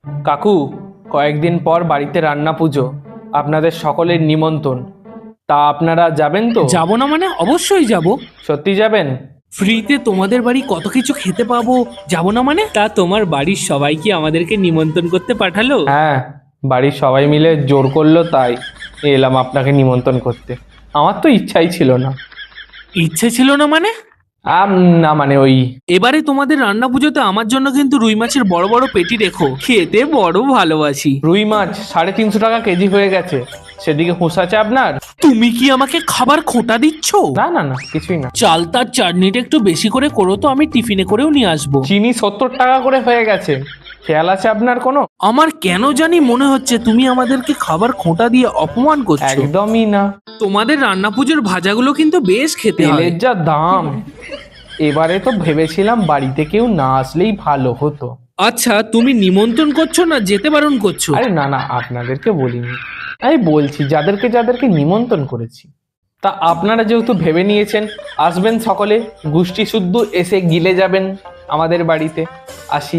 কাকু, কয়েকদিন পর বাড়িতে রান্না পুজো, আপনাদের সকলের নিমন্ত্রণ। তা আপনারা যাবেন তো? যাব না মানে অবশ্যই যাব। সত্যি যাবেন? ফ্রিতে তোমাদের বাড়ি কত কিছু খেতে পাবো, যাব না মানে? তা তোমার বাড়ির সবাই কি আমাদেরকে নিমন্ত্রণ করতে পাঠালো? হ্যাঁ, বাড়ির সবাই মিলে জোর করলো, তাই এলাম আপনাকে নিমন্ত্রণ করতে। আমার তো ইচ্ছাই ছিল না। ইচ্ছে ছিল না মানে? আম, না মানে ওই এবারে তোমাদের রান্না পুজোতে আমার জন্য কিন্তু রুই মাছের বড় বড় পেটি রেখো, খেতে বড় ভালোবাসি। রুই মাছ 350 টাকা কেজি হয়ে গেছে, সেদিকে হুঁশ আছে আপনার? তুমি কি আমাকে খাবার খোঁটা দিচ্ছ? না না না, কিছুই না। চাল তার চাটনিটা একটু বেশি করে করো তো, আমি টিফিনে করেও নিয়ে আসবো। চিনি 70 টাকা করে হয়ে গেছে, খেয়াল আছে আপনার কোনো? আমার কেন জানি মনে হচ্ছে তুমি আমাদেরকে খাবার খোঁটা দিয়ে অপমান করছো। একদমই না। তোমাদের রান্না পুজোর ভাজাগুলো কিন্তু বেশ খেতে হয়। তেলের যা দাম, এবারে তো ভেবেছিলাম বাড়িতে কেউ না আসলেই ভালো হতো। আচ্ছা, তুমি নিমন্ত্রণ করছো না যেতে বারণ করছো? আরে না না, আপনাদেরকে বলিনি, আমি বলছি যাদেরকে যাদেরকে নিমন্ত্রণ করেছি। তা আপনারা যেহেতু ভেবে নিয়েছেন আসবেন সকলে, গোষ্ঠী শুদ্ধ এসে গিলে যাবেন আমাদের বাড়িতে। আসি।